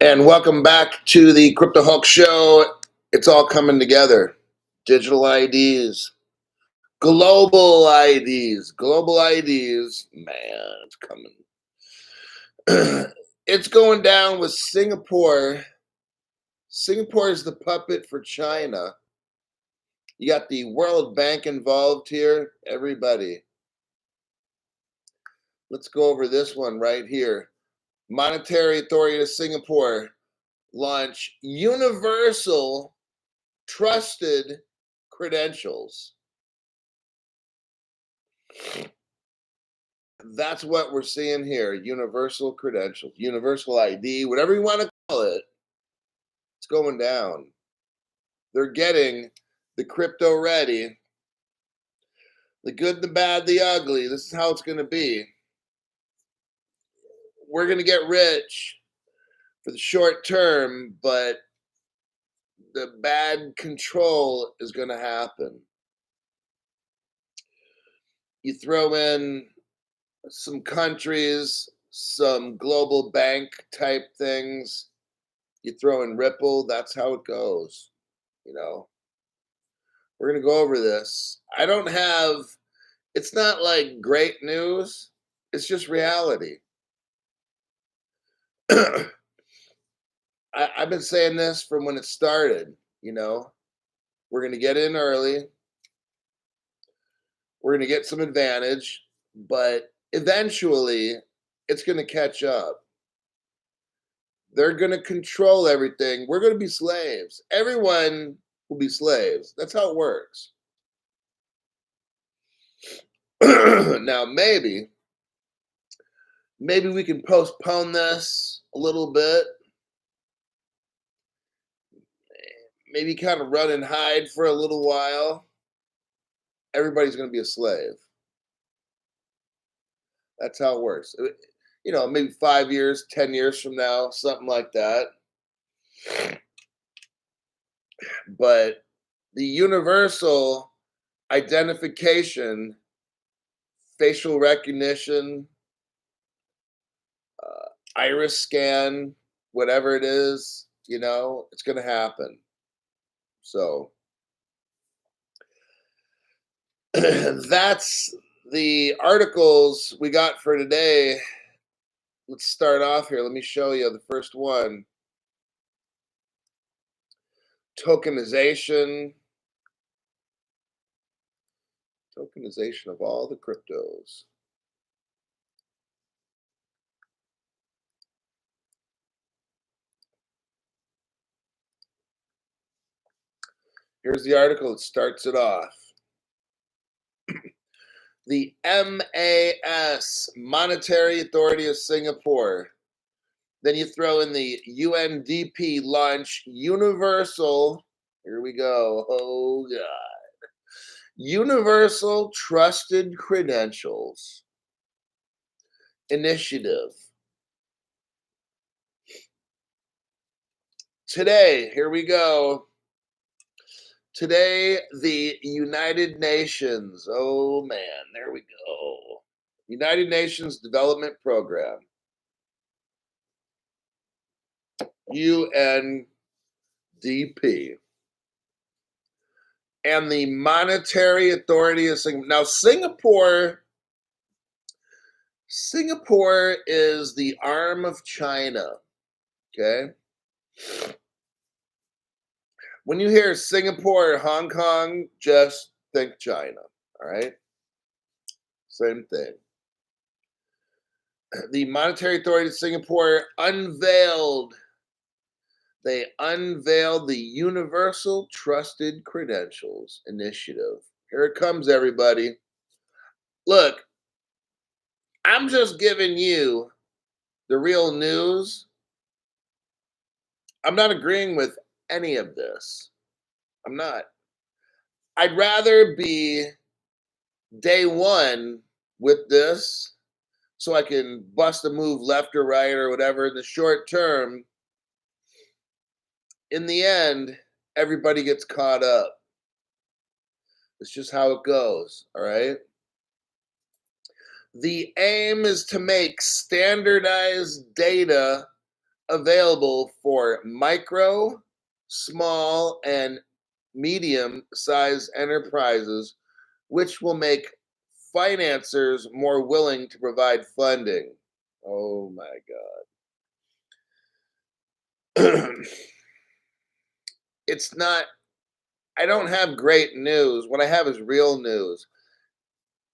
And welcome back to the Crypto Hulk Show. It's all coming together. Digital IDs, global IDs. Man, it's coming. It's going down with Singapore. Singapore is the puppet for China. You got the World Bank involved here. Everybody. Let's go over this one right here. Monetary Authority of Singapore launch universal trusted credentials. That's what we're seeing here. Universal credentials, universal ID, whatever you want to call it. It's going down. They're getting the crypto ready. The good, the bad, the ugly. This is how it's going to be. We're going to get rich for the short term, but the bad control is going to happen. You throw in some countries, some global bank type things, you throw in Ripple, that's how it goes. You know, we're going to go over this. It's not like great news, it's just reality. I've been saying this from when it started, we're going to get in early. We're going to get some advantage, but eventually it's going to catch up. They're going to control everything. We're going to be slaves. Everyone will be slaves. That's how it works. Now, maybe we can postpone this a little bit. Maybe kind of run and hide for a little while. Everybody's going to be a slave. That's how it works. Maybe 5 years, 10 years from now, something like that. But the universal identification, facial recognition, iris scan, whatever it is, it's going to happen. So that's the articles we got for today. Let's start off here. Let me show you the first one. Tokenization of all the cryptos. Here's the article that starts it off. The MAS, Monetary Authority of Singapore. Then you throw in the UNDP launch universal. Here we go. Oh, God. Universal Trusted Credentials Initiative. Today, here we go. Today, the United Nations. Oh, man, there we go. United Nations Development Program. UNDP. And the Monetary Authority of Singapore. Now, Singapore is the arm of China, okay? When you hear Singapore or Hong Kong, just think China, all right? Same thing. The Monetary Authority of Singapore unveiled the Universal Trusted Credentials Initiative. Here it comes, everybody. Look, I'm just giving you the real news. I'm not agreeing with any of this. I'm not. I'd rather be day one with this so I can bust a move left or right or whatever in the short term. In the end, everybody gets caught up. It's just how it goes, all right? The aim is to make standardized data available for micro, small, and medium sized enterprises, which will make financiers more willing to provide funding. Oh my God. It's not, I don't have great news. What I have is real news.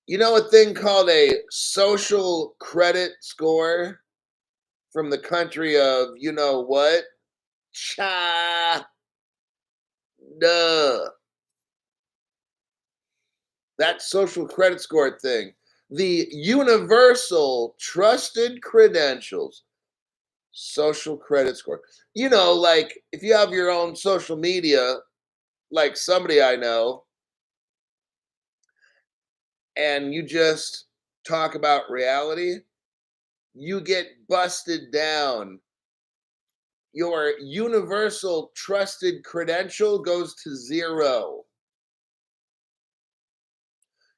You know a thing called a social credit score from the country of you know what? China. That social credit score thing. The universal trusted credentials. Social credit score. You know, like if you have your own social media, like somebody I know, and you just talk about reality, you get busted down. Your universal trusted credential goes to zero.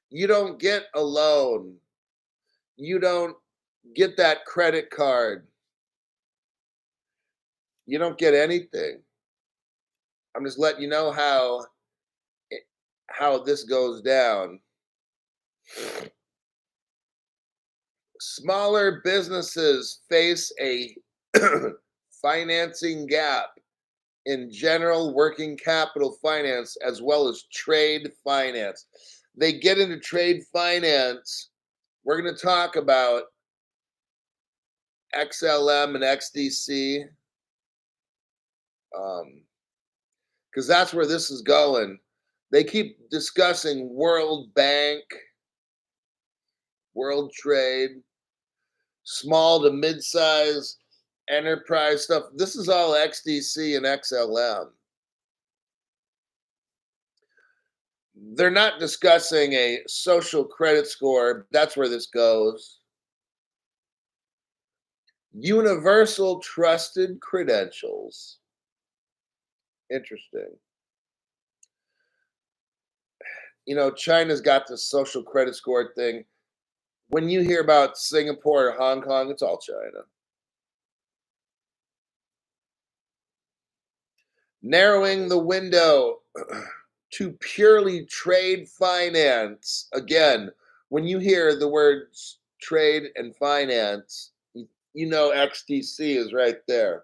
You don't get a loan. You don't get that credit card. You don't get anything. I'm just letting you know how this goes down. Smaller businesses face a financing gap in general working capital finance as well as trade finance. They get into trade finance. We're going to talk about XLM and XDC because that's where this is going. They keep discussing World Bank, World Trade, small to mid-size enterprise stuff. This is all XDC and XLM. They're not discussing a social credit score. That's where this goes. Universal trusted credentials. Interesting. You know, China's got this social credit score thing. When you hear about Singapore or Hong Kong, it's all China. Narrowing the window to purely trade finance. Again, when you hear the words trade and finance, you know XDC is right there.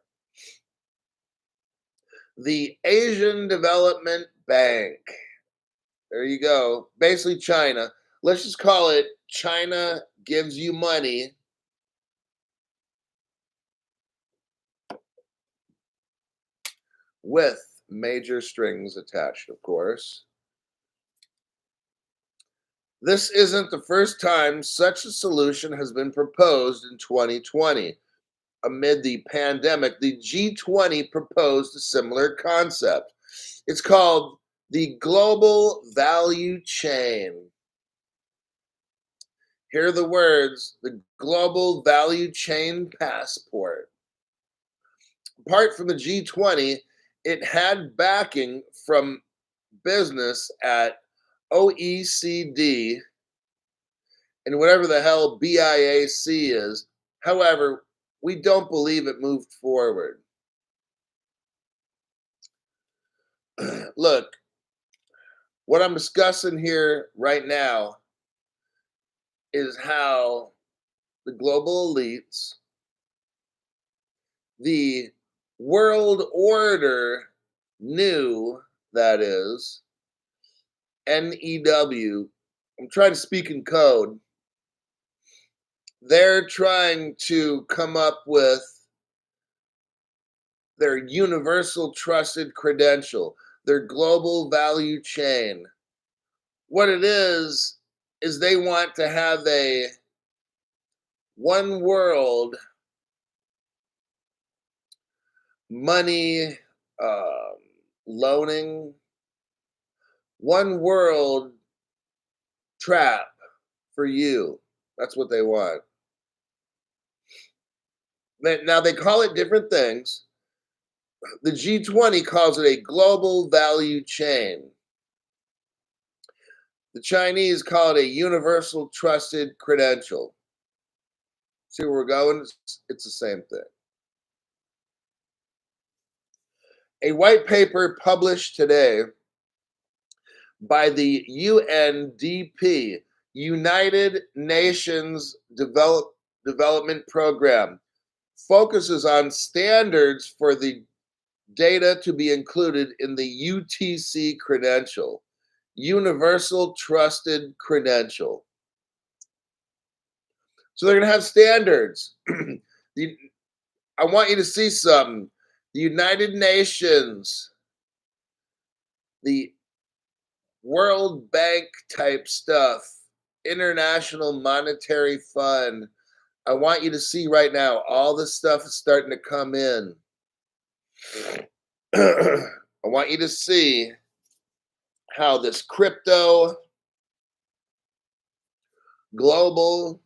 The Asian Development Bank. There you go. Basically, China. Let's just call it China gives you money with major strings attached, of course. This isn't the first time such a solution has been proposed in 2020. Amid the pandemic, the G20 proposed a similar concept. It's called the global value chain. Hear the words, the global value chain passport. Apart from the G20, it had backing from business at OECD and whatever the hell BIAC is. However, we don't believe it moved forward. Look, what I'm discussing here right now is how the global elites, the world order, new, that is, NEW, I'm trying to speak in code. They're trying to come up with their universal trusted credential, their global value chain. What it is they want to have a one world money loaning, one world trap for you. That's what they want. Now they call it different things. The G20 calls it a global value chain. The Chinese call it a universal trusted credential. See where we're going? It's the same thing. A white paper published today by the UNDP, United Nations Development Program, focuses on standards for the data to be included in the UTC credential, Universal Trusted Credential. So they're going to have standards. I want you to see something. The United Nations, the World Bank type stuff, International Monetary Fund. I want you to see right now, all this stuff is starting to come in. I want you to see how this crypto, global,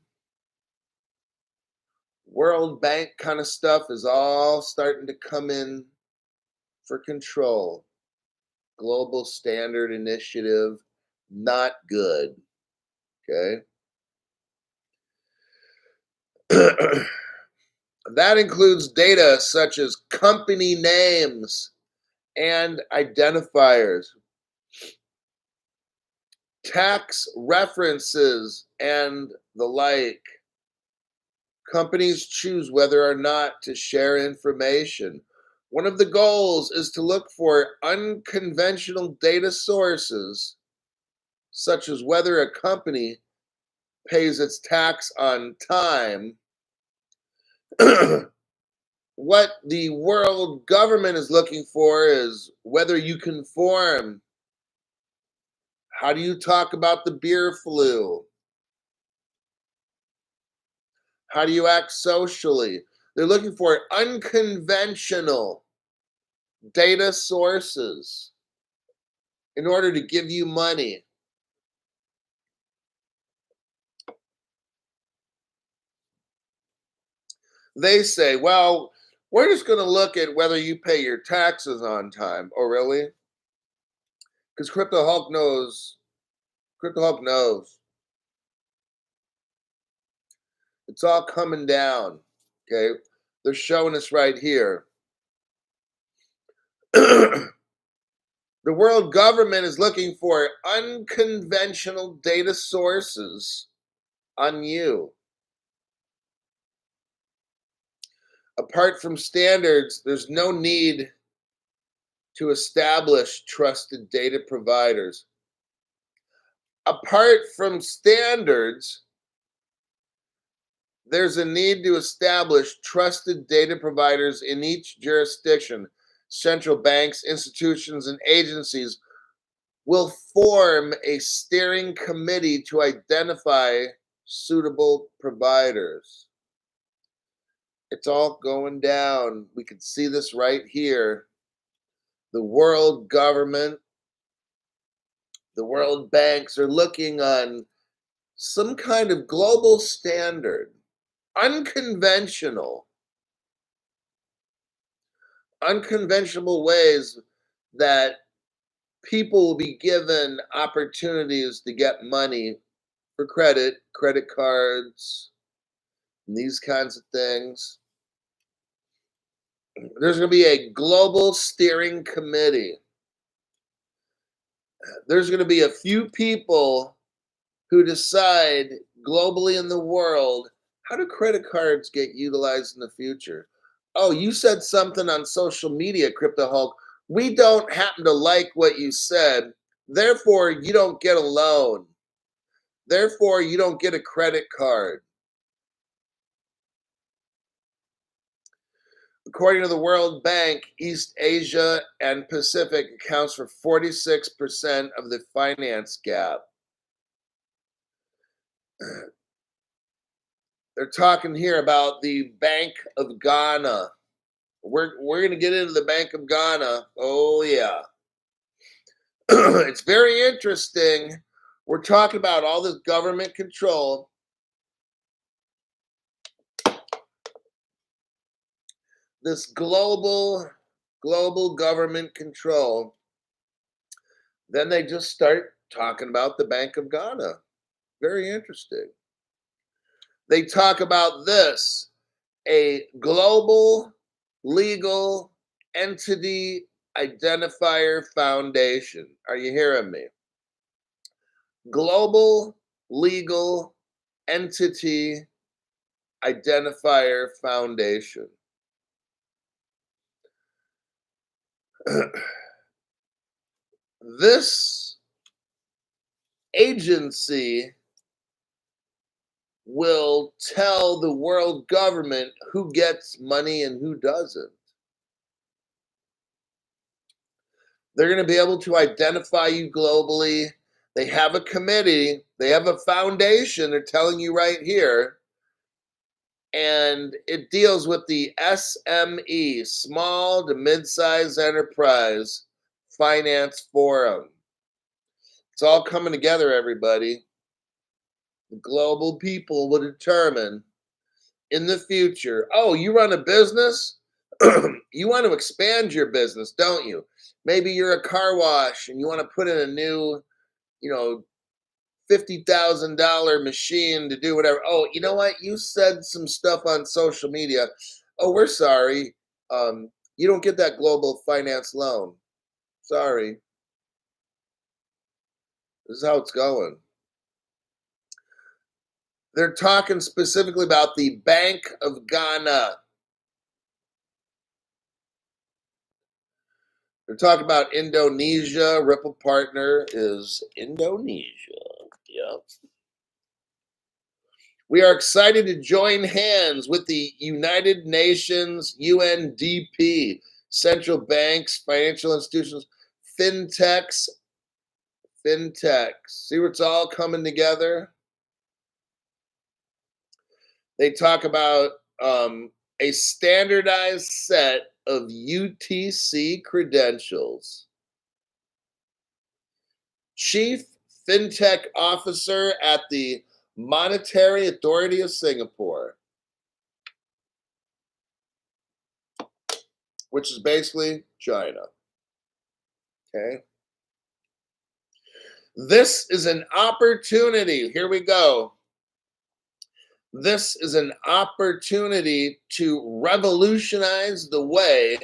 World Bank kind of stuff is all starting to come in for control. Global Standard Initiative, not good. Okay. That includes data such as company names and identifiers, tax references, and the like. Companies choose whether or not to share information. One of the goals is to look for unconventional data sources, such as whether a company pays its tax on time. What the world government is looking for is whether you conform. How do you talk about the beer flu? How do you act socially? They're looking for unconventional data sources in order to give you money. They say, well, we're just going to look at whether you pay your taxes on time. Oh, really? Because Crypto Hulk knows. Crypto Hulk knows. It's all coming down. Okay. They're showing us right here. The world government is looking for unconventional data sources on you. Apart from standards, there's no need to establish trusted data providers. Apart from standards, there's a need to establish trusted data providers in each jurisdiction. Central banks, institutions, and agencies will form a steering committee to identify suitable providers. It's all going down. We can see this right here. The world government, the world banks are looking on some kind of global standard, unconventional ways that people will be given opportunities to get money for credit cards, and these kinds of things. There's going to be a global steering committee. There's going to be a few people who decide globally in the world, how do credit cards get utilized in the future? Oh, you said something on social media, Crypto Hulk. We don't happen to like what you said. Therefore, you don't get a loan. Therefore, you don't get a credit card. According to the World Bank, East Asia and Pacific accounts for 46% of the finance gap. They're talking here about the Bank of Ghana. We're going to get into the Bank of Ghana. Oh, yeah. It's very interesting. We're talking about all this government control. This global government control. Then they just start talking about the Bank of Ghana. Very interesting. They talk about this, a global legal entity Identifier Foundation. Are you hearing me? Global Legal Entity Identifier Foundation. This agency will tell the world government who gets money and who doesn't. They're going to be able to identify you globally. They have a committee, they have a foundation, they're telling you right here. And it deals with the SME, Small to Mid-Size Enterprise Finance Forum. It's all coming together, everybody. The global people will determine in the future. Oh, you run a business? You want to expand your business, don't you? Maybe you're a car wash and you want to put in a new, $50,000 machine to do whatever. Oh, you know what? You said some stuff on social media. Oh, we're sorry. You don't get that global finance loan. Sorry. This is how it's going. They're talking specifically about the Bank of Ghana. They're talking about Indonesia. Ripple partner is Indonesia. Yep. We are excited to join hands with the United Nations, UNDP, central banks, financial institutions, fintechs. See where it's all coming together? They talk about a standardized set of UTC credentials. Chief FinTech Officer at the Monetary Authority of Singapore, which is basically China. Okay. This is an opportunity. Here we go. This is an opportunity to revolutionize the way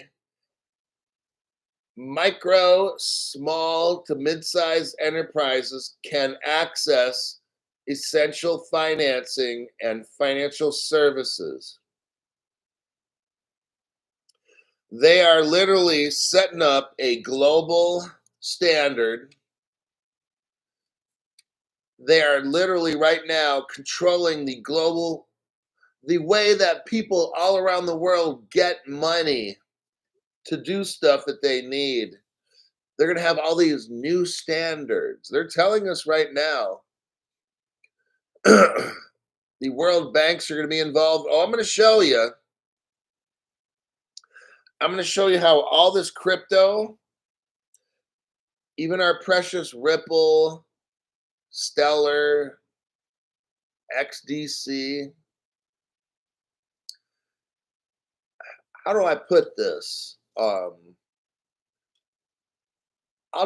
micro, small to mid-sized enterprises can access essential financing and financial services. They are literally setting up a global standard. They are literally right now controlling the way that people all around the world get money to do stuff that they need. They're going to have all these new standards. They're telling us right now. The world banks are going to be involved. Oh, I'm going to show you. I'm going to show you how all this crypto, even our precious Ripple, Stellar, XDC. How do I put this? I'll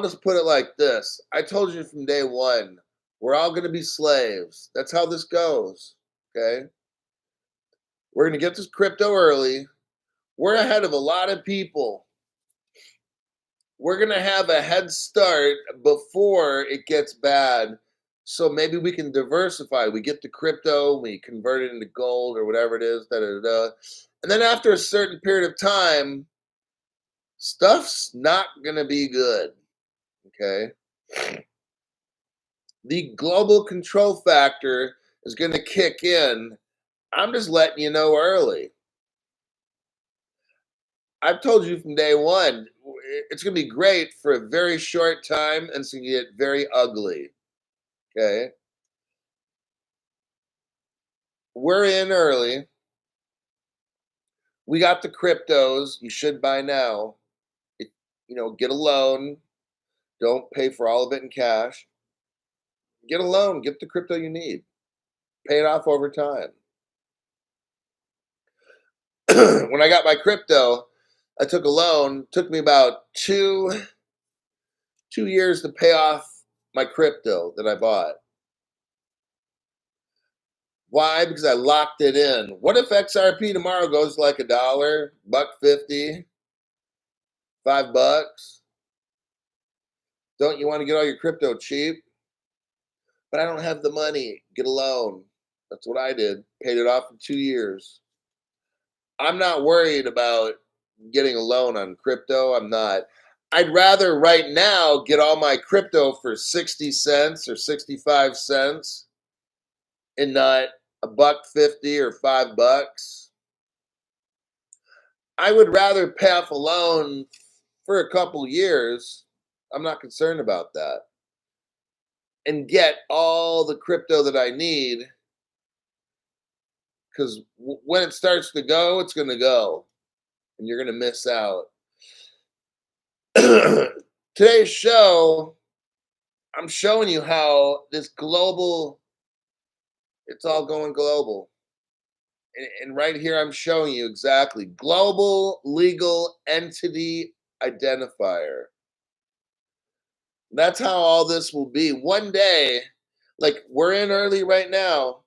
just put it like this. I told you from day one, we're all going to be slaves. That's how this goes. Okay. We're going to get this crypto early. We're ahead of a lot of people. We're going to have a head start before it gets bad. So maybe we can diversify. We get the crypto, we convert it into gold or whatever it is. And then after a certain period of time, stuff's not going to be good. Okay. The global control factor is going to kick in. I'm just letting you know early. I've told you from day one, it's going to be great for a very short time and it's going to get very ugly. Okay. We're in early. We got the cryptos. You should buy now. Get a loan. Don't pay for all of it in cash. Get a loan. Get the crypto you need. Pay it off over time. When I got my crypto, I took a loan. It took me about two years to pay off my crypto that I bought. Why? Because I locked it in. What if XRP tomorrow goes like $1, $1.50? $5. Don't you want to get all your crypto cheap? But I don't have the money. Get a loan. That's what I did. Paid it off in 2 years. I'm not worried about getting a loan on crypto. I'm not. I'd rather right now get all my crypto for 60 cents or 65 cents and not a buck 50 or $5. I would rather pay off a loan for a couple years. I'm not concerned about that. And get all the crypto that I need, because when it starts to go, it's going to go and you're going to miss out. Today's show, I'm showing you how this global, it's all going global. And right here, I'm showing you exactly global legal entity identifier. That's how all this will be. One day, like we're in early right now,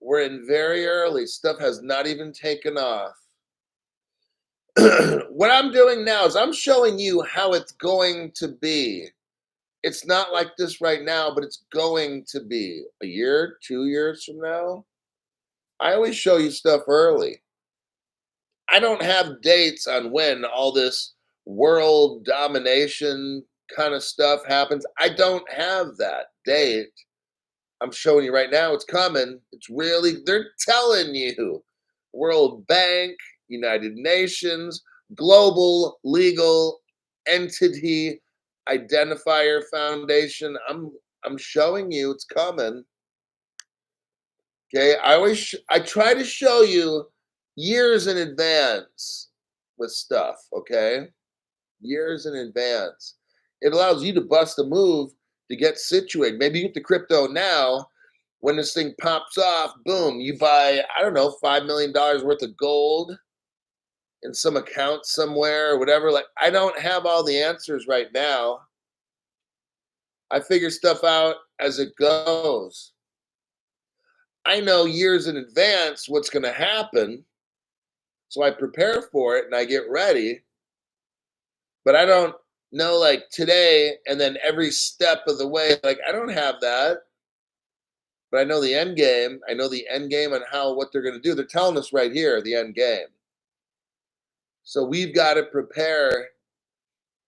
we're in very early. Stuff has not even taken off. What I'm doing now is I'm showing you how it's going to be. It's not like this right now, but it's going to be a year, 2 years from now. I always show you stuff early. I don't have dates on when all this world domination kind of stuff happens. I don't have that date. I'm showing you right now, it's coming. It's really, they're telling you. World Bank, United Nations, Global Legal Entity Identifier Foundation. I'm showing you it's coming. Okay, I try to show you years in advance with stuff, okay? Years in advance. It allows you to bust a move to get situated. Maybe you get the crypto now. When this thing pops off, boom, you buy, I don't know, $5 million worth of gold in some account somewhere or whatever. Like, I don't have all the answers right now. I figure stuff out as it goes. I know years in advance what's going to happen. So I prepare for it and I get ready. But I don't know like today and then every step of the way. Like, I don't have that. But I know the end game. I know the end game and what they're going to do. They're telling us right here, the end game. So we've got to prepare.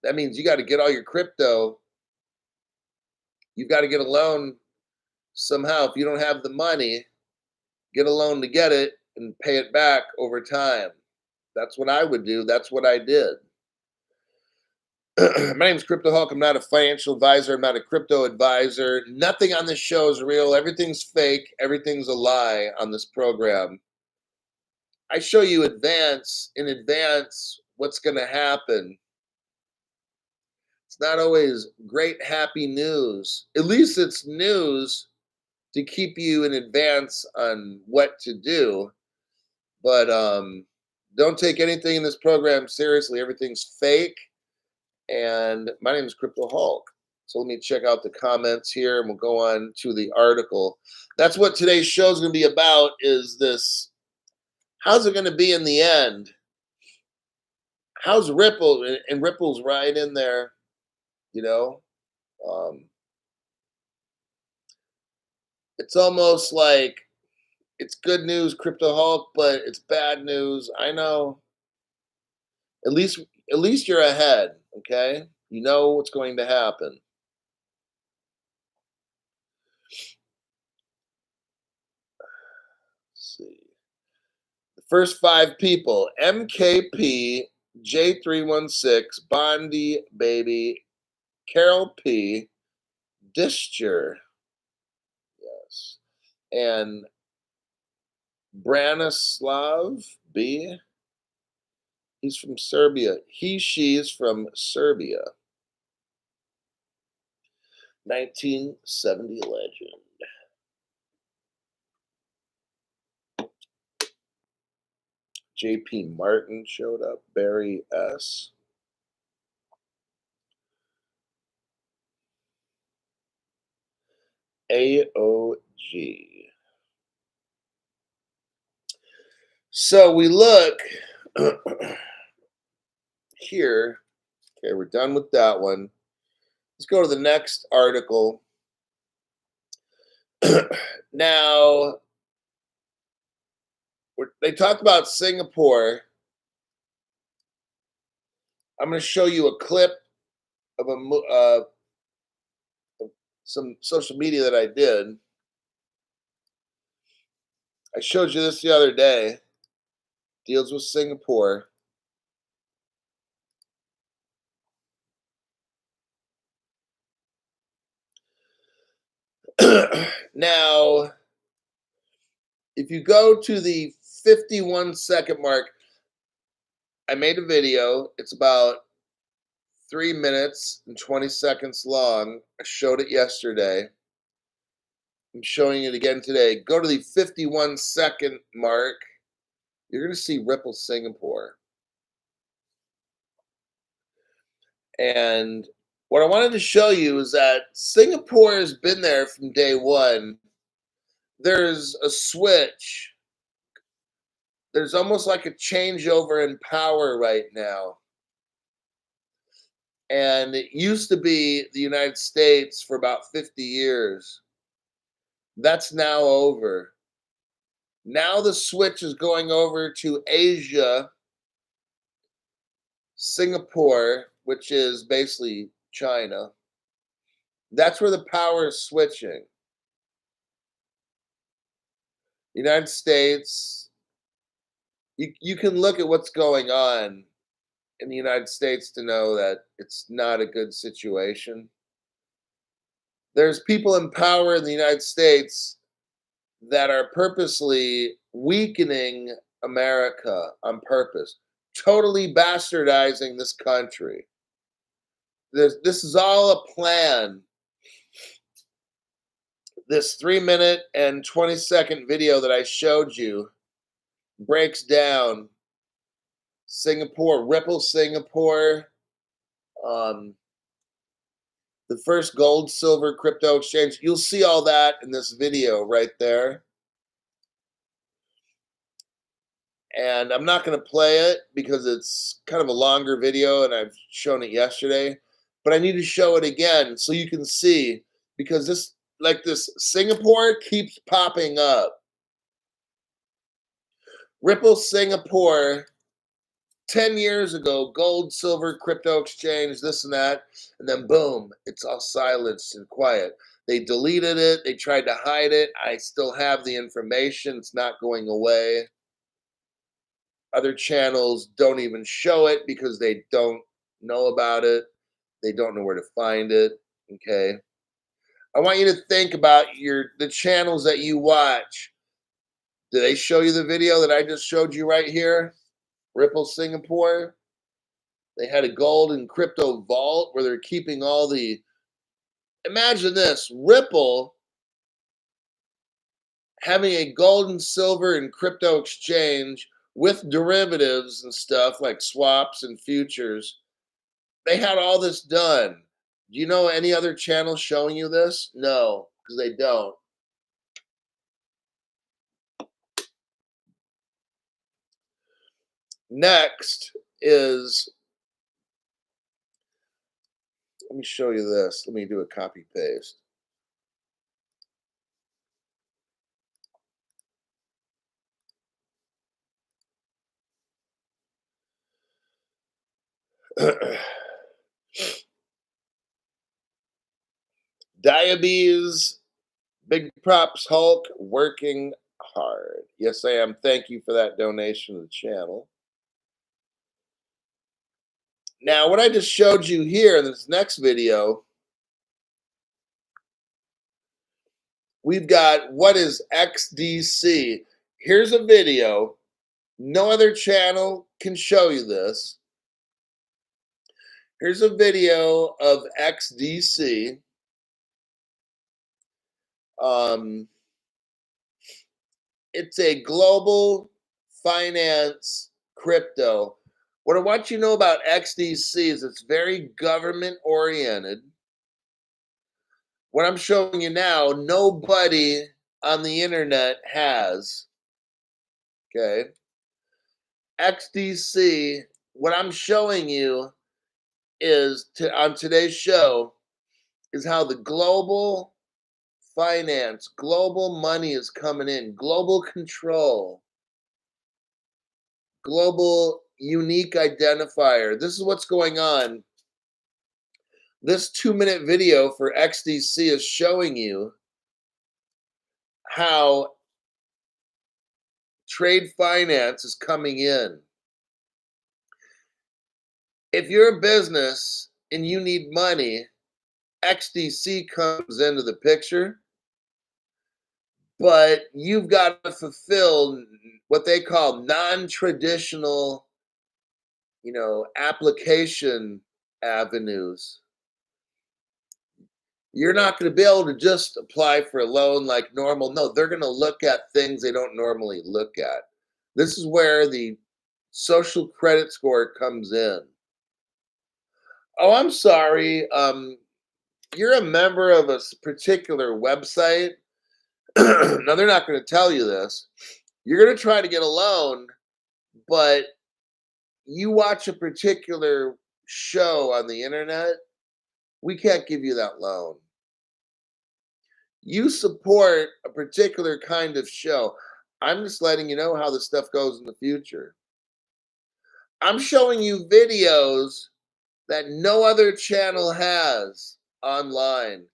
That means you got to get all your crypto. You've got to get a loan somehow. If you don't have the money, get a loan to get it and pay it back over time. That's what I would do. That's what I did. My name is Crypto Hulk. I'm not a financial advisor. I'm not a crypto advisor. Nothing on this show is real. Everything's fake. Everything's a lie on this program. I show you in advance what's going to happen. It's not always great, happy news. At least it's news to keep you in advance on what to do. But don't take anything in this program seriously. Everything's fake. And my name is Crypto Hulk. So let me check out the comments here and we'll go on to the article. That's what today's show is going to be about, is this. How's it going to be in the end? How's Ripple? And Ripple's right in there, you know? It's almost like it's good news, Crypto Hulk, but it's bad news. I know. At least you're ahead, okay? You know what's going to happen. Let's see. The first 5 people: MKP, J316, Bondi Baby, Carol P, Discher, yes, and Branislav B. He's from Serbia. She is from Serbia. 1970 legend. JP Martin showed up. Barry S. AOG. So we look here. Okay, we're done with that one. Let's go to the next article. Now, they talk about Singapore. I'm going to show you a clip of some social media that I did. I showed you this the other day. Deals with Singapore. Now, if you go to the 51-second mark, I made a video. It's about 3 minutes and 20 seconds long. I showed it yesterday. I'm showing it again today. Go to the 51-second mark. You're going to see Ripple Singapore. And what I wanted to show you is that Singapore has been there from day one. There's a switch. There's almost like a changeover in power right now. And it used to be the United States for about 50 years. That's now over. Now the switch is going over to Asia, Singapore, which is basically China. That's where the power is switching. United States, you can look at what's going on in the United States to know that it's not a good situation. There's people in power in the United States that are purposely weakening America on purpose, totally bastardizing this country. This is all a plan. This 3-minute and 20-second video that I showed you breaks down Singapore, Ripple Singapore, the first gold, silver crypto exchange. You'll see all that in this video right there. And I'm not going to play it because it's kind of a longer video and I've shown it yesterday. But I need to show it again so you can see, because this Singapore keeps popping up. Ripple Singapore, 10 years ago, gold, silver, crypto exchange, this and that, and then boom, it's all silenced and quiet. They deleted it. They tried to hide it. I still have the information. It's not going away. Other channels don't even show it because they don't know about it. They don't know where to find it. Okay. I want you to think about the channels that you watch. Do they show you the video that I just showed you right here? Ripple Singapore. They had a gold and crypto vault where they're keeping all the. Imagine this, Ripple having a gold and silver and crypto exchange with derivatives and stuff like swaps and futures. They had all this done. Do you know any other channel showing you this? No, because they don't. Next is, let me show you this. Let me do a copy paste. Diabetes, big props, Hulk, working hard. Yes, I am. Thank you for that donation to the channel. Now, what I just showed you here in this next video, we've got what is XDC. Here's a video. No other channel can show you this. Here's a video of XDC. It's a global finance crypto. What I want you to know about XDC is it's very government oriented. What I'm showing you now, nobody on the internet has. Okay. XDC what I'm showing you is on today's show is how the global finance, global money is coming in, global control, global unique identifier. This is what's going on. This 2-minute video for XDC is showing you how trade finance is coming in. If you're a business and you need money, XDC comes into the picture, but you've got to fulfill what they call non-traditional, application avenues. You're not going to be able to just apply for a loan like normal. No, they're going to look at things they don't normally look at. This is where the social credit score comes in. Oh, I'm sorry. You're a member of a particular website. Now, they're not going to tell you this. You're going to try to get a loan, but you watch a particular show on the internet, we can't give you that loan. You support a particular kind of show. I'm just letting you know how this stuff goes in the future. I'm showing you videos that no other channel has online.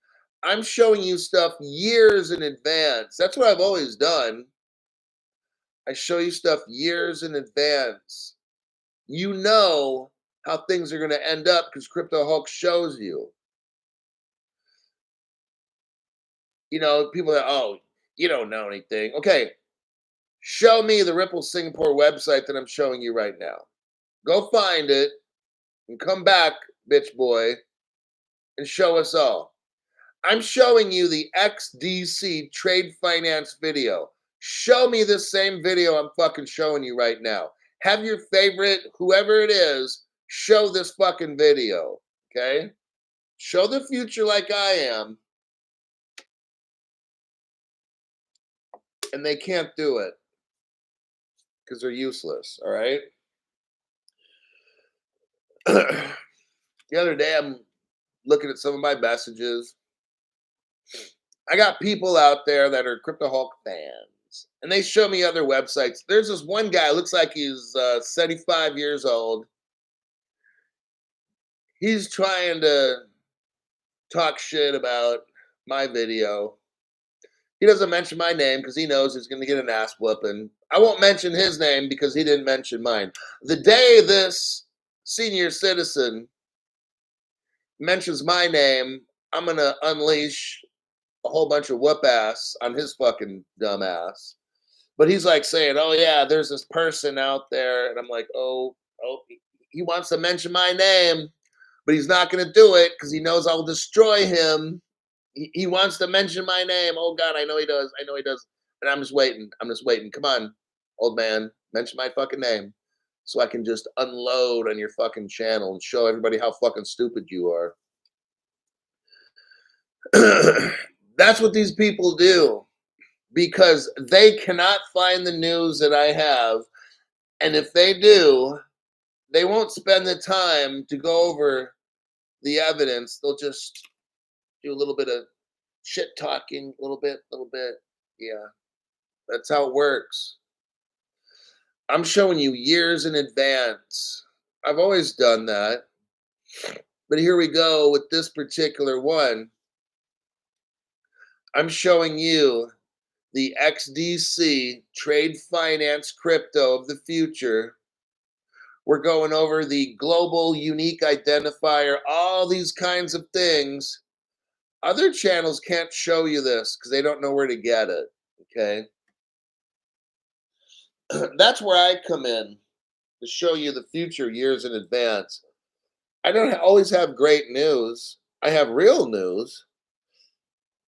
I'm showing you stuff years in advance. That's what I've always done. I show you stuff years in advance. You know how things are going to end up because Crypto Hulk shows you. People that, oh, you don't know anything. Okay, show me the Ripple Singapore website that I'm showing you right now. Go find it and come back, bitch boy, and show us all. I'm showing you the XDC trade finance video. Show me this same video I'm fucking showing you right now. Have your favorite, whoever it is, show this fucking video, okay? Show the future like I am. And they can't do it because they're useless, all right? The other day, I'm looking at some of my messages. I got people out there that are Crypto Hulk fans, and they show me other websites. There's this one guy, looks like he's 75 years old. He's trying to talk shit about my video. He doesn't mention my name because he knows he's going to get an ass whooping. I won't mention his name because he didn't mention mine. The day this senior citizen mentions my name, I'm going to unleash a whole bunch of whoop ass on his fucking dumb ass. But he's like saying, oh yeah, there's this person out there. And I'm like, oh, he wants to mention my name, but he's not going to do it because he knows I'll destroy him. He wants to mention my name. Oh God, I know he does. I know he does. And I'm just waiting. Come on, old man, mention my fucking name so I can just unload on your fucking channel and show everybody how fucking stupid you are. That's what these people do because they cannot find the news that I have. And if they do, they won't spend the time to go over the evidence. They'll just do a little bit of shit talking, a little bit. Yeah, that's how it works. I'm showing you years in advance. I've always done that. But here we go with this particular one. I'm showing you the XDC trade finance crypto of the future. We're going over the global unique identifier, all these kinds of things. Other channels can't show you this because they don't know where to get it, okay? That's where I come in to show you the future years in advance. I don't always have great news. I have real news.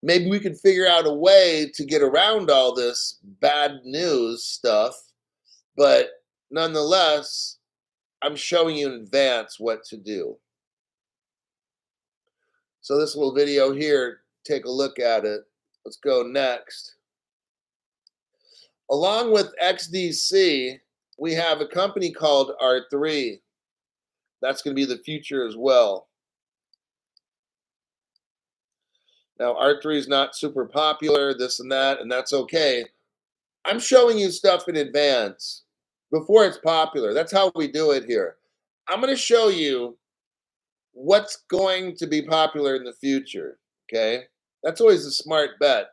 Maybe we could figure out a way to get around all this bad news stuff, but nonetheless, I'm showing you in advance what to do. So this little video here, take a look at it. Let's go next. Along with XDC, we have a company called R3. That's going to be the future as well. Now, R3 is not super popular, this and that, and that's okay. I'm showing you stuff in advance before it's popular. That's how we do it here. I'm going to show you what's going to be popular in the future. Okay. That's always a smart bet.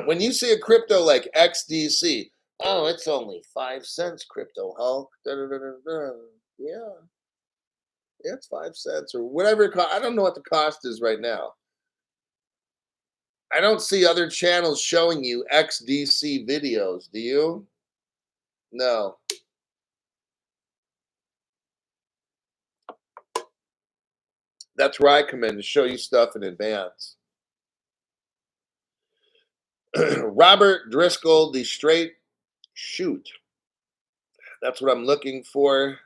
When you see a crypto like XDC, oh, it's only 5 cents crypto, Hulk. Da, da, da, da, da. Yeah, it's 5 cents or whatever. I don't know what the cost is right now. I don't see other channels showing you XDC videos. Do you? No. That's where I come in to show you stuff in advance. Robert Driscoll, the straight shoot. That's what I'm looking for.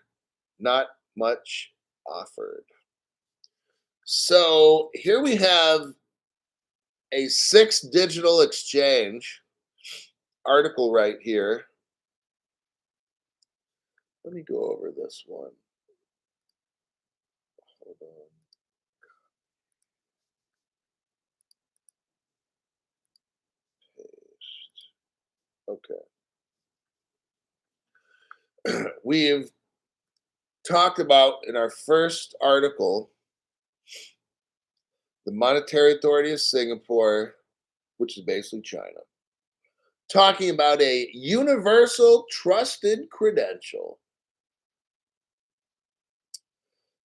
Not much offered. So here we have a 6 digital exchange article right here. Let me go over this one. Hold on. Okay. We've talked about in our first article the Monetary Authority of Singapore, which is basically China, talking about a universal trusted credential.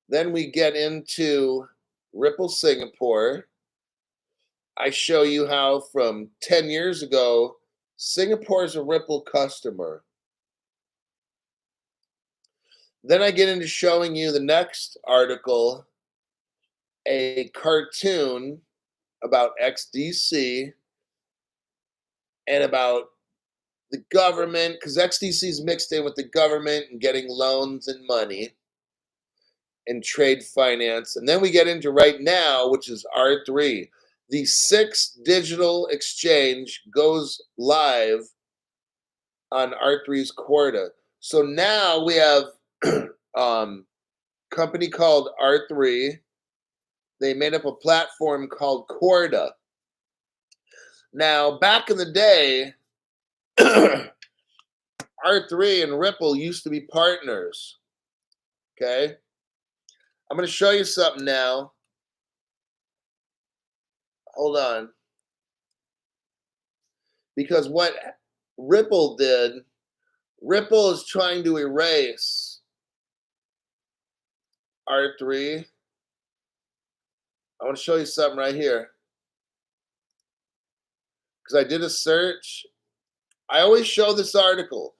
Then we get into Ripple Singapore. I show you how from 10 years ago, Singapore is a Ripple customer. Then I get into showing you the next article, a cartoon about XDC and about the government, because XDC is mixed in with the government and getting loans and money and trade finance. And then we get into right now, which is R3. The 6 digital exchange goes live on R3's Corda. So now we have company called R3. They made up a platform called Corda. Now, back in the day, R3 and Ripple used to be partners. Okay? I'm going to show you something now. Hold on. Because what Ripple did, Ripple is trying to erase R3. I want to show you something right here. Because I did a search. I always show this article.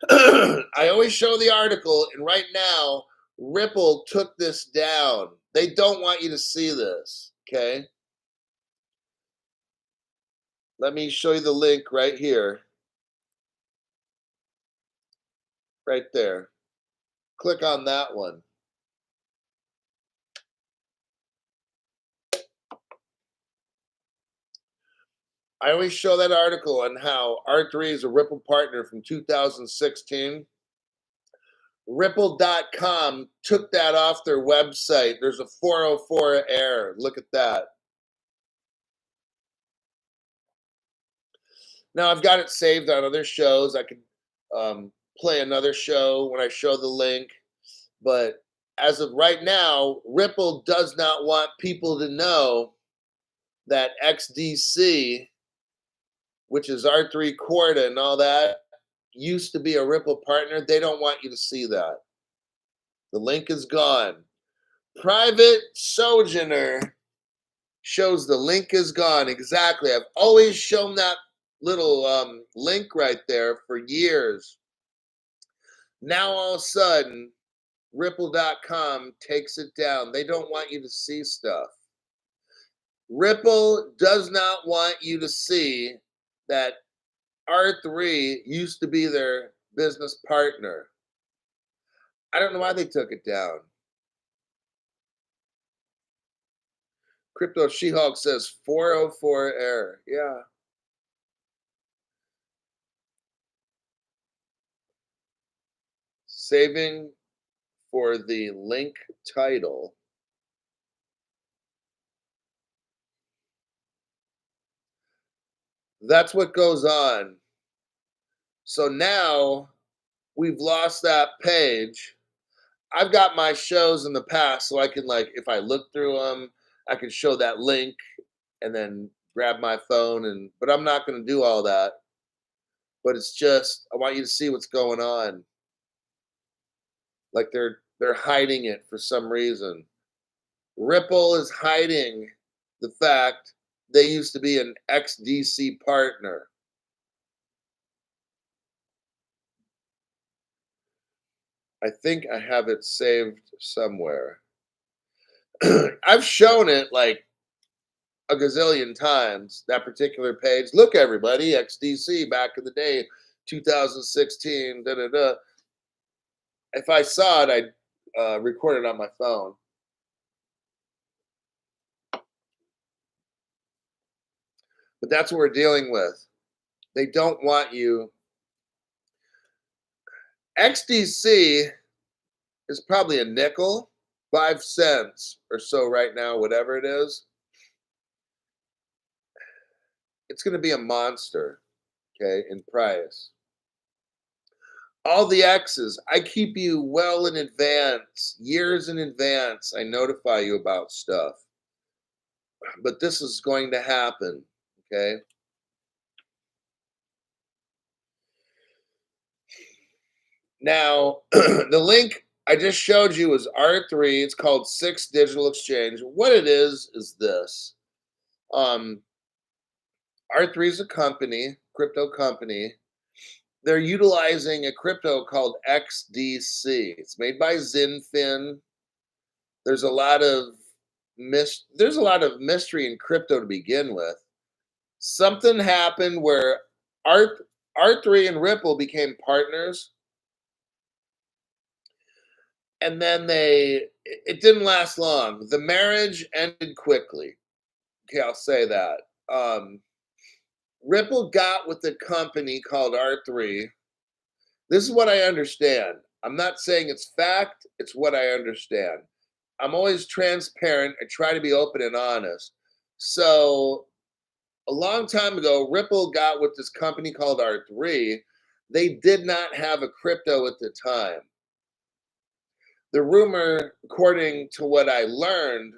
I always show the article, and right now, Ripple took this down. They don't want you to see this, okay? Let me show you the link right here. Right there. Click on that one. I always show that article on how R3 is a Ripple partner from 2016. Ripple.com took that off their website. There's a 404 error. Look at that. Now I've got it saved on other shows. I could play another show when I show the link. But as of right now, Ripple does not want people to know that XDC, which is R3 Corda and all that, used to be a Ripple partner. They don't want you to see that. The link is gone. Private Sojourner shows the link is gone. Exactly. I've always shown that little link right there for years. Now all of a sudden, Ripple.com takes it down. They don't want you to see stuff. Ripple does not want you to see that R3 used to be their business partner. I don't know why they took it down. Crypto She-Hulk says 404 error. Yeah. Saving for the link title. That's what goes on. So now we've lost that page. I've got my shows in the past, so I can, like, if I look through them, I can show that link and then grab my phone but I'm not going to do all that. But it's just I want you to see what's going on. Like they're hiding it for some reason. Ripple is hiding the fact they used to be an XDC partner. I think I have it saved somewhere. I've shown it like a gazillion times, that particular page. Look, everybody, XDC back in the day, 2016, da da da. If I saw it, I'd record it on my phone. But that's what we're dealing with. They don't want you. XDC is probably a nickel, 5 cents or so right now, whatever it is. It's going to be a monster, okay, in price. All the X's, I keep you well in advance, years in advance. I notify you about stuff. But this is going to happen, okay? Now, the link I just showed you is R3. It's called 6 Digital Exchange. What it is this. R3 is a company, crypto company. They're utilizing a crypto called XDC. It's made by XinFin. There's a lot of mystery in crypto to begin with. Something happened where R3 and Ripple became partners, and then it didn't last long. The marriage ended quickly. Okay, I'll say that. Ripple got with a company called R3. This is what I understand. I'm not saying it's fact, it's what I understand. I'm always transparent. I try to be open and honest. So, a long time ago, Ripple got with this company called R3. They did not have a crypto at the time. The rumor, according to what I learned,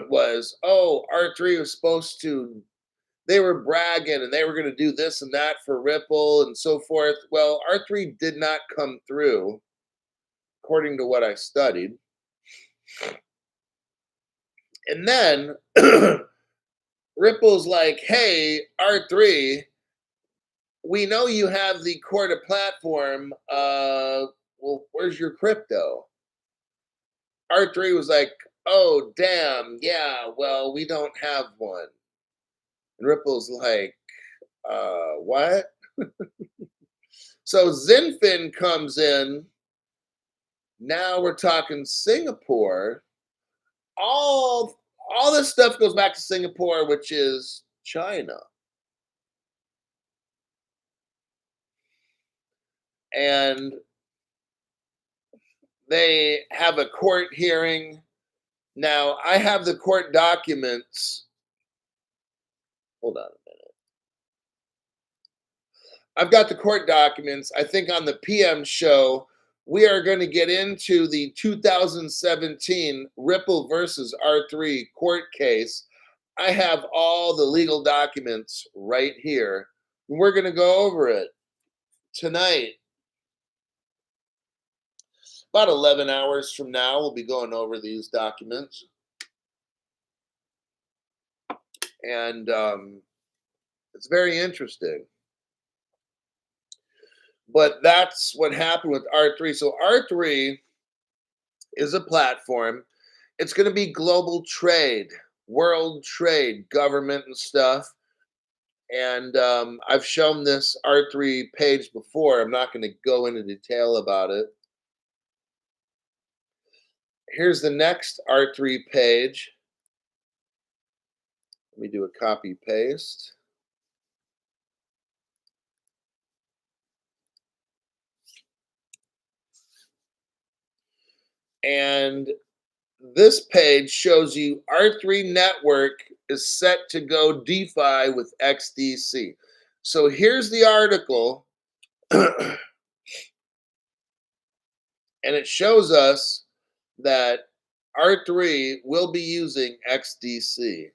was, oh, R3 was supposed to, they were bragging and they were going to do this and that for Ripple and so forth. Well, R3 did not come through, according to what I studied. And then Ripple's like, hey, R3, we know you have the Corda platform. Well, where's your crypto? R3 was like, oh, damn, yeah, well, we don't have one. And Ripple's like, what? So XinFin comes in. Now we're talking Singapore. All this stuff goes back to Singapore, which is China. And they have a court hearing. Now, I have the court documents. Hold on a minute. I've got the court documents. I think on the PM show, we are going to get into the 2017 Ripple versus R3 court case. I have all the legal documents right here. We're going to go over it tonight. About 11 hours from now, we'll be going over these documents. And it's very interesting. But that's what happened with R3. So R3 is a platform. It's going to be global trade, world trade, government and stuff. And I've shown this R3 page before. I'm not going to go into detail about it. Here's the next R3 page. Let me do a copy paste. And this page shows you R3 network is set to go DeFi with XDC. So here's the article, and it shows us that R3 will be using XDC.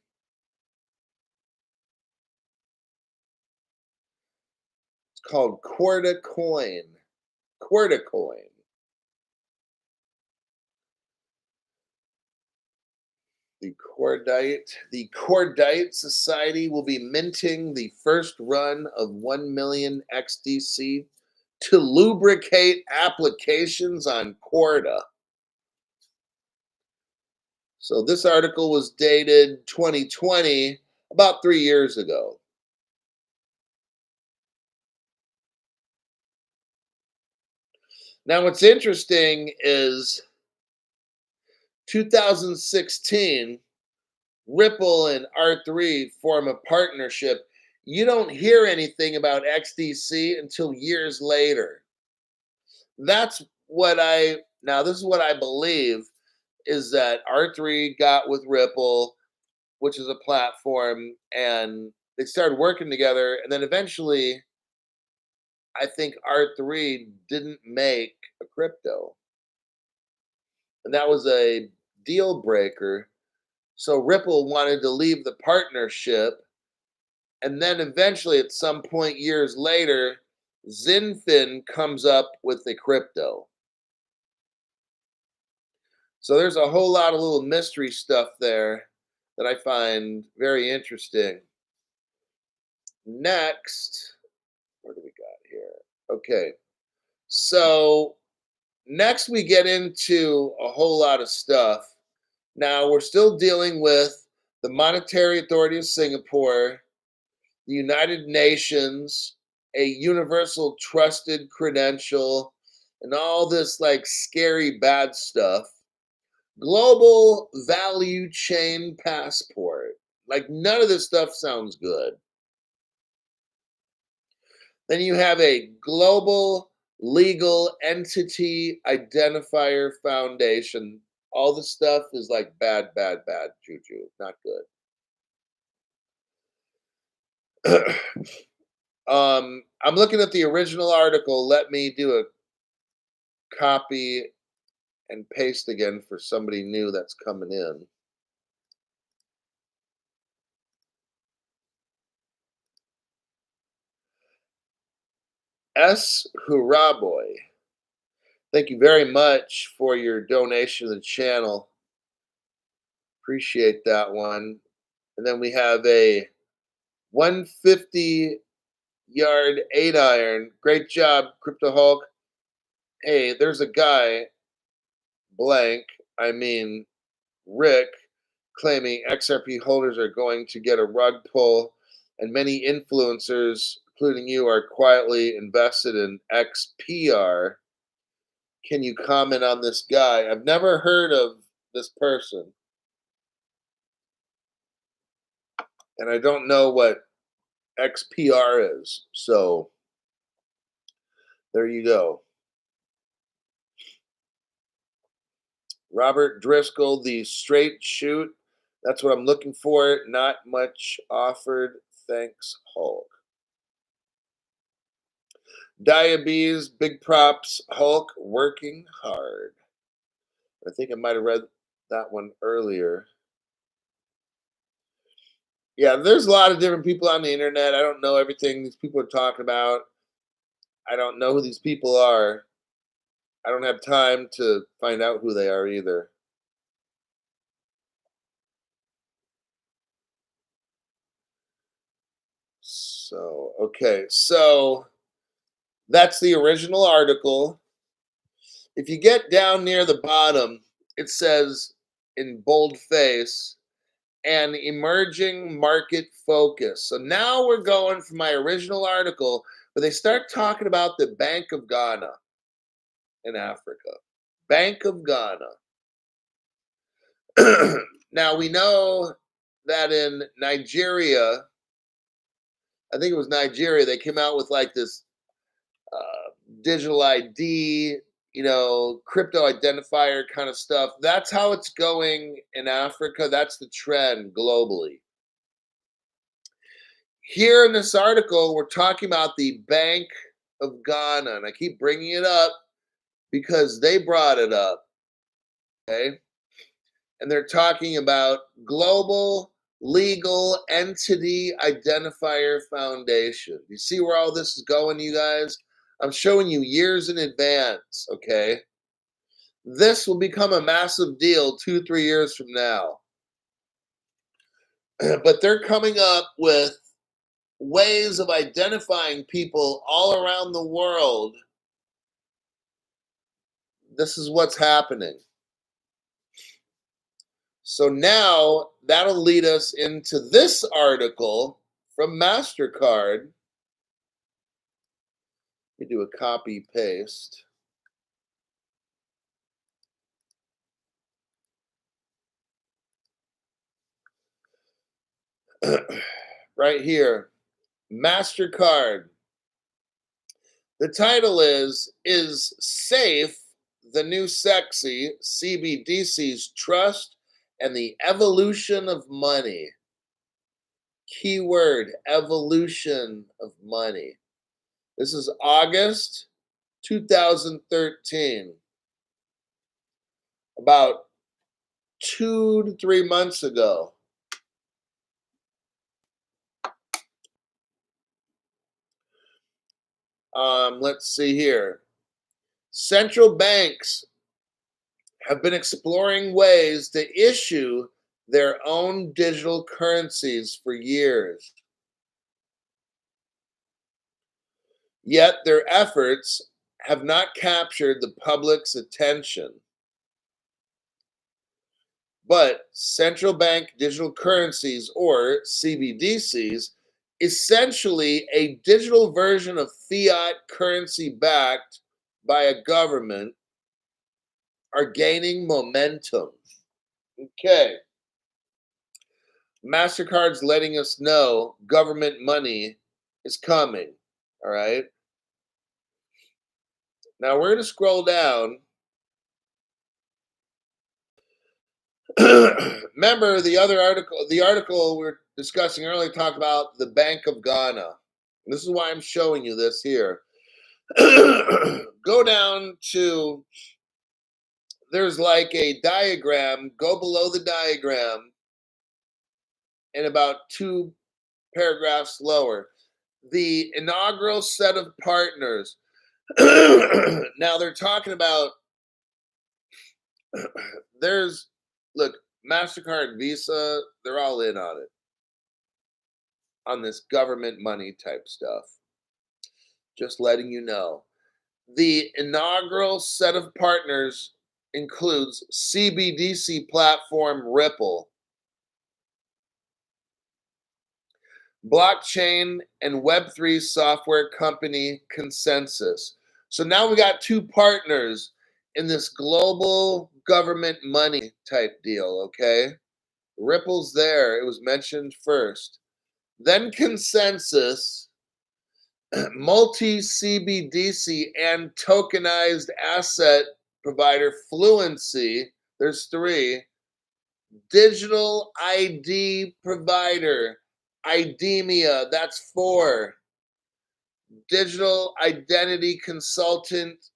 It's called Corda coin. Corda coin. The Cordite Society will be minting the first run of 1 million XDC to lubricate applications on Corda. So this article was dated 2020, about 3 years ago. Now, what's interesting is 2016, Ripple and R3 form a partnership. You don't hear anything about XDC until years later. That's what now this is what I believe is that R3 got with Ripple, which is a platform, and they started working together. And then eventually, I think R3 didn't make a crypto. And that was a deal breaker. So Ripple wanted to leave the partnership. And then eventually, at some point years later, Zinfin comes up with a crypto. So there's a whole lot of little mystery stuff there that I find very interesting. Next, what do we got here? Okay. So next we get into a whole lot of stuff. Now we're still dealing with the Monetary Authority of Singapore, the United Nations, a universal trusted credential, and all this like scary bad stuff. Global value chain passport. Like none of this stuff sounds good. Then you have a global legal entity identifier foundation. All the stuff is like bad, bad, bad juju. Not good. I'm looking at the original article. Let me do a copy and paste again for somebody new that's coming in. S. Huraboy, thank you very much for your donation to the channel. Appreciate that one. And then we have a 150-yard 8-iron. Great job, Crypto Hulk. Hey, there's a guy, blank, I mean Rick, claiming XRP holders are going to get a rug pull, and many influencers, including you, are quietly invested in XPR. Can you comment on this guy? I've never heard of this person, and I don't know what XPR is. So there you go. Robert Driscoll, the straight shoot. That's what I'm looking for. Not much offered. Thanks, Hulk. Diabetes, big props, Hulk, working hard. I think I might have read that one earlier. Yeah, there's a lot of different people on the internet. I don't know everything these people are talking about. I don't know who these people are. I don't have time to find out who they are either. So, okay. So that's the original article. If you get down near the bottom, it says in bold face, an emerging market focus. So now we're going from my original article, where they start talking about the Bank of Ghana in Africa. Bank of Ghana. Now we know that in Nigeria, I think it was Nigeria, they came out with like this digital ID. crypto identifier kind of stuff. That's how it's going in Africa. That's the trend globally. Here in this article, we're talking about the Bank of Ghana, and I keep bringing it up because they brought it up, okay? And they're talking about Global Legal Entity Identifier Foundation. You see where all this is going, you guys? I'm showing you years in advance, okay? This will become a massive deal 2-3 years from now. But they're coming up with ways of identifying people all around the world. This is what's happening. So now that'll lead us into this article from MasterCard. Let me do a copy paste. Right here, MasterCard. The title is Safe the New Sexy? CBDC's Trust and the Evolution of Money. Keyword, evolution of money. This is August 2013. About 2 to 3 months ago. Let's see here. Central banks have been exploring ways to issue their own digital currencies for years. Yet their efforts have not captured the public's attention. But central bank digital currencies, or CBDCs, essentially a digital version of fiat currency backed by a government, are gaining momentum. Okay. MasterCard's letting us know government money is coming. All right. Now we're going to scroll down. Remember the article we were discussing earlier talked about the Bank of Ghana. This is why I'm showing you this here. Go down to, there's like a diagram, go below the diagram, and about 2 paragraphs lower. The inaugural set of partners. Now they're talking about, look, MasterCard, Visa, they're all in on it, on this government money type stuff. Just letting you know. The inaugural set of partners includes CBDC platform Ripple, blockchain and Web3 software company Consensus. So now we got 2 partners in this global government money type deal, okay? Ripple's there. It was mentioned first. Then Consensus, multi-CBDC and tokenized asset provider Fluency. There's 3. Digital ID provider IDEMIA. That's 4. Digital identity consultant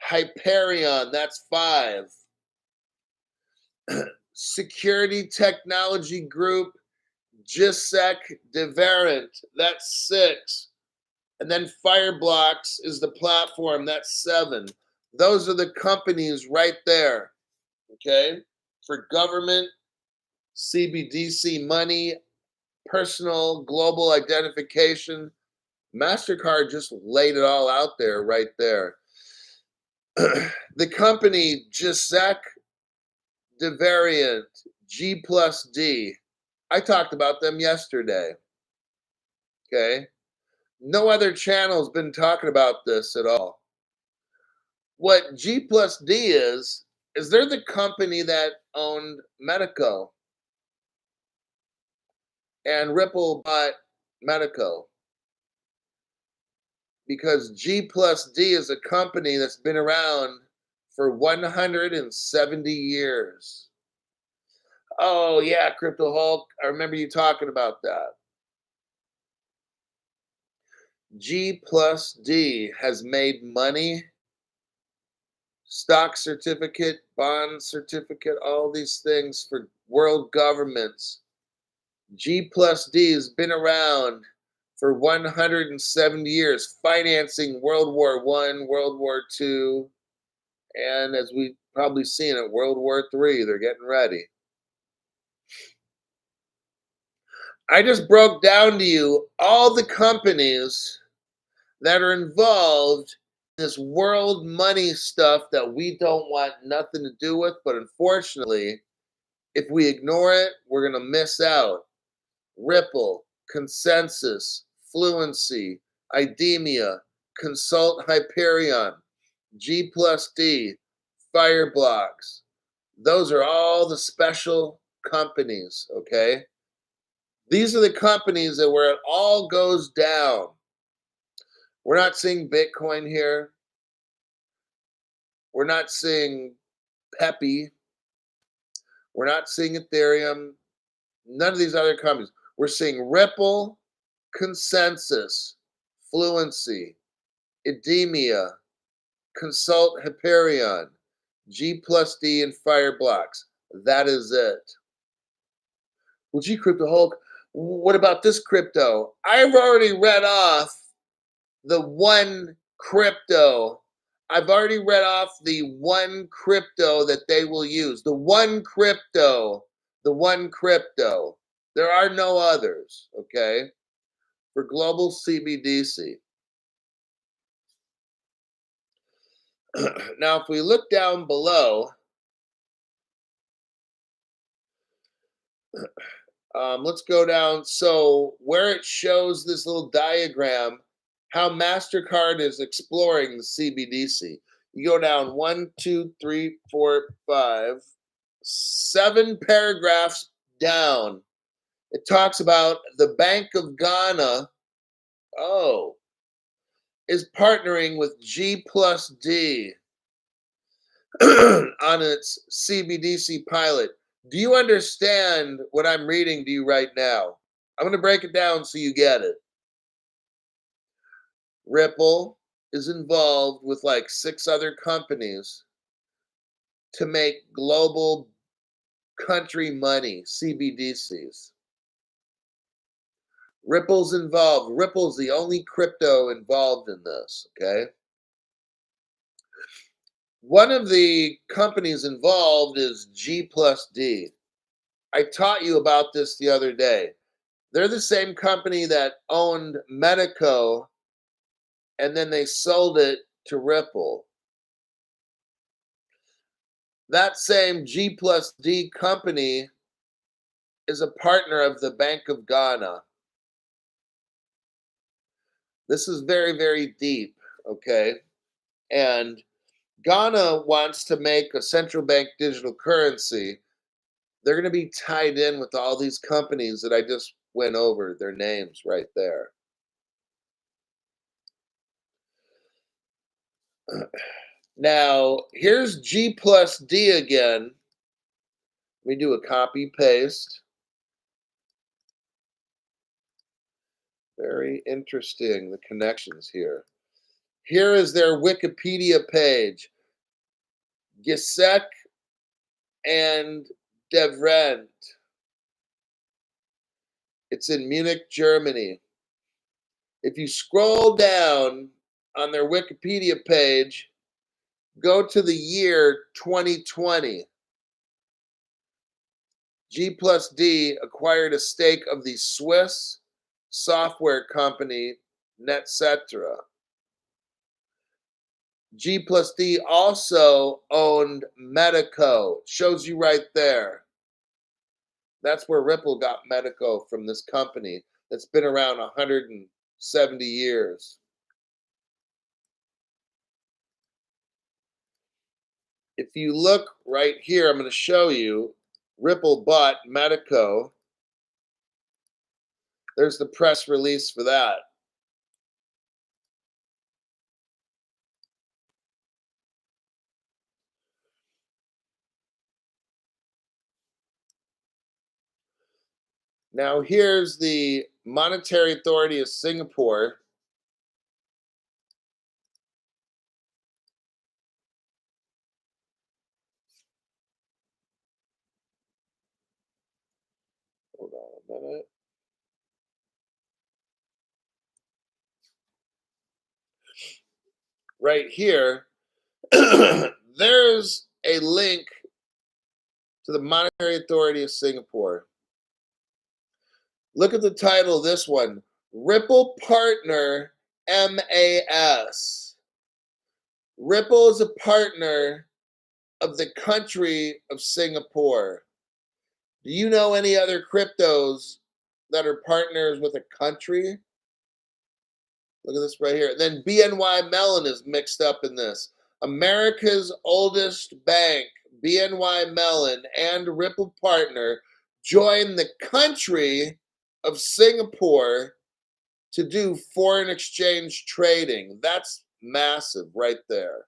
Hyperion. That's 5. Security technology group Gisec Devarant. That's 6. And then Fireblocks is the platform. That's 7. Those are the companies right there. Okay? For government, CBDC money, personal global identification. MasterCard just laid it all out there right there. The company Gisec Devariant, G plus D. I talked about them yesterday. Okay? No other channel's been talking about this at all. What G plus D is they're the company that owned Medico. And Ripple bought Medico. because G plus D is a company that's been around for 170 years. Oh, yeah, Crypto Hulk. I remember you talking about that. G plus D has made money, stock certificate, bond certificate, all these things for world governments. G plus D has been around for 170 years, financing World War One, World War Two, and as we've probably seen it, World War Three. They're getting ready. I just broke down to you all the companies that are involved in this world money stuff that we don't want nothing to do with. But unfortunately, if we ignore it, we're going to miss out. Ripple, Consensus, Fluency, Idemia, Consult Hyperion, G plus D, Fireblocks. Those are all the special companies, okay? These are the companies that where it all goes down. We're not seeing Bitcoin here. We're not seeing Peppy. We're not seeing Ethereum. None of these other companies. We're seeing Ripple, Consensus, Fluency, Idemia, Consult Hyperion, G plus D, and Fireblocks. That is it. Well, gee, Crypto Hulk, what about this crypto? I've already read off the one crypto. I've already read off the one crypto that they will use. The one crypto. The one crypto. There are no others, okay? For global CBDC. Now, if we look down below, let's go down. So, where it shows this little diagram, how MasterCard is exploring the CBDC. You go down 1, 2, 3, 4, 5, 7 paragraphs down. It talks about the Bank of Ghana. Oh, is partnering with G plus D on its CBDC pilot. Do you understand what I'm reading to you right now? I'm going to break it down so you get it. Ripple is involved with like 6 other companies to make global country money, CBDCs. Ripple's involved. Ripple's the only crypto involved in this, okay? One of the companies involved is G plus D. I taught you about this the other day. They're the same company that owned Medico and then they sold it to Ripple. That same G plus D company is a partner of the Bank of Ghana. This is very, very deep, okay? And Ghana wants to make a central bank digital currency. They're going to be tied in with all these companies that I just went over, their names right there. Now, here's G plus D again. We do a copy paste. Very interesting, the connections here. Here is their Wikipedia page. Gisek and Devrent. It's in Munich, Germany. If you scroll down on their Wikipedia page, go to the year 2020. G plus D acquired a stake of the Swiss software company NetCetera. G plus D also owned Medico. Shows you right there. That's where Ripple got Medico from, this company that's been around 170 years. If you look right here, I'm going to show you Ripple bought Medico. There's the press release for that. Now, here's the Monetary Authority of Singapore. Hold on a minute. Right here, there's a link to the Monetary Authority of Singapore. Look at the title of this one, Ripple Partner MAS. Ripple is a partner of the country of Singapore. Do you know any other cryptos that are partners with a country? Look at this right here. Then BNY Mellon is mixed up in this. America's oldest bank, BNY Mellon, and Ripple Partner joined the country of Singapore to do foreign exchange trading. That's massive right there.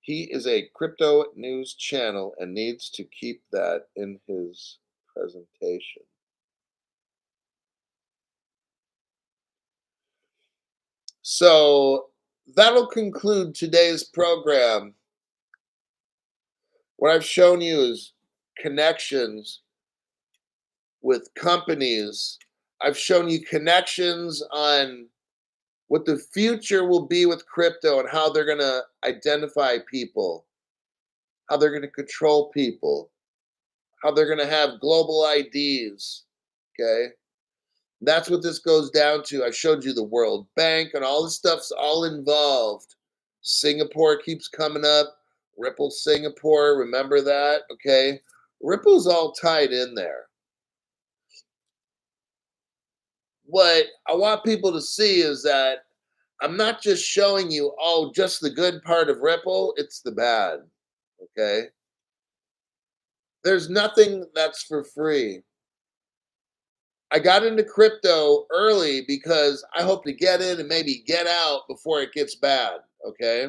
He is a crypto news channel and needs to keep that in his presentation. So that'll conclude today's program. What I've shown you is connections with companies. I've shown you connections on what the future will be with crypto and how they're going to identify people, how they're going to control people, how they're going to have global IDs. Okay. That's what this goes down to. I showed you the World Bank and all this stuff's all involved. Singapore keeps coming up. Ripple Singapore, remember that? Okay. Ripple's all tied in there. What I want people to see is that I'm not just showing you, oh, just the good part of Ripple, it's the bad. Okay. There's nothing that's for free. I got into crypto early because I hope to get in and maybe get out before it gets bad. Okay.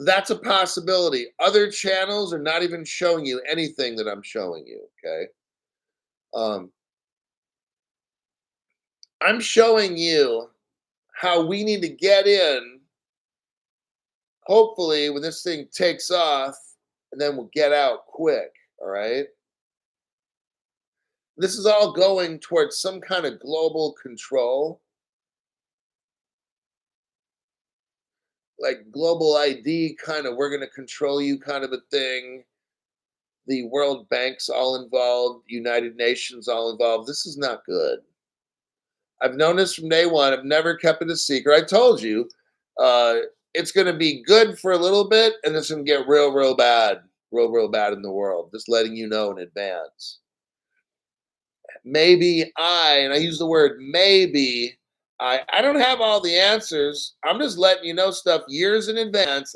That's a possibility. Other channels are not even showing you anything that I'm showing you. Okay. Um, I'm showing you how we need to get in, hopefully, when this thing takes off, and then we'll get out quick. All right. This is all going towards some kind of global control, like global ID kind of, we're going to control you kind of a thing. The World Bank's all involved, United Nations all involved. This is not good. I've known this from day one. I've never kept it a secret. I told you uh, it's going to be good for a little bit, and it's going to get real, real bad in the world. Just letting you know in advance. Maybe and I use the word maybe, I don't have all the answers. I'm just letting you know stuff years in advance.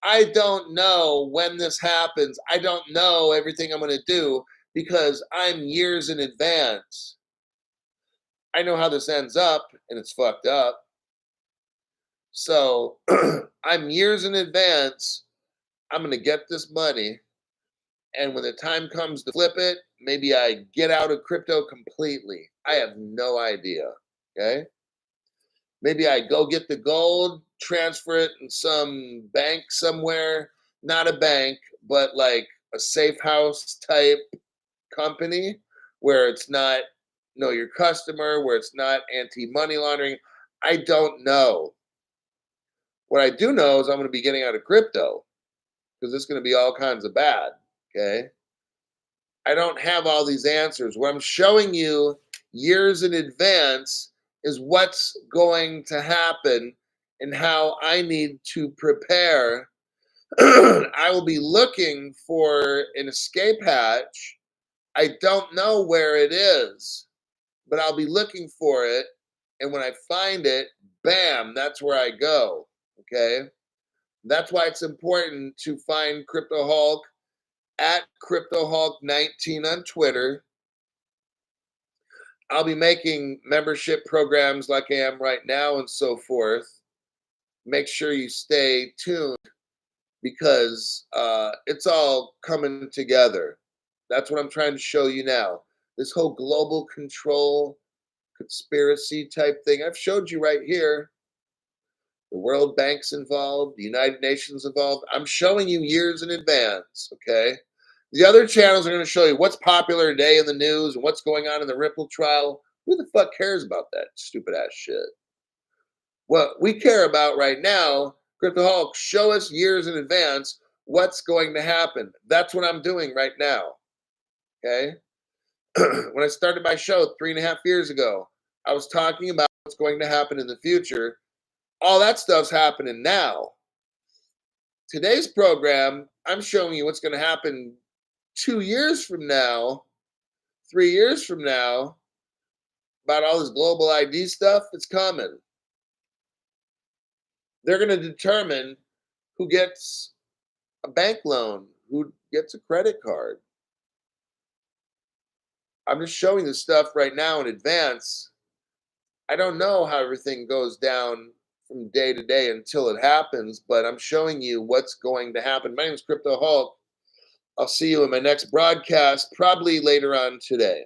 I don't know when this happens. I don't know everything I'm going to do because I'm years in advance. I know how this ends up, and it's fucked up. So I'm years in advance. I'm going to get this money. And when the time comes to flip it, maybe I get out of crypto completely. I have no idea. Okay. Maybe I go get the gold, transfer it in some bank somewhere, not a bank, but like a safe house type company where it's not know your customer, where it's not anti money laundering. I don't know. What I do know is I'm going to be getting out of crypto because it's going to be all kinds of bad. Okay. I don't have all these answers. What I'm showing you years in advance is what's going to happen and how I need to prepare. I will be looking for an escape hatch. I don't know where it is, but I'll be looking for it. And when I find it, bam, that's where I go. Okay. That's why it's important to find Crypto Hulk at CryptoHulk19 on Twitter. I'll be making membership programs like I am right now and so forth. Make sure you stay tuned because it's all coming together. That's what I'm trying to show you now. This whole global control conspiracy type thing, I've showed you right here. The World Bank's involved, the United Nations involved. I'm showing you years in advance, okay? The other channels are going to show you what's popular today in the news and what's going on in the Ripple trial. Who the fuck cares about that stupid ass shit? What we care about right now, Cryptoholics, show us years in advance what's going to happen. That's what I'm doing right now, okay? When I started my show 3.5 years ago, I was talking about what's going to happen in the future. All that stuff's happening now. Today's program, I'm showing you what's going to happen 2 years from now, 3 years from now, about all this global ID stuff. It's coming. They're going to determine who gets a bank loan, who gets a credit card. I'm just showing this stuff right now in advance. I don't know how everything goes down from day to day until it happens, but I'm showing you what's going to happen. My name is Crypto Hulk. I'll see you in my next broadcast, probably later on today.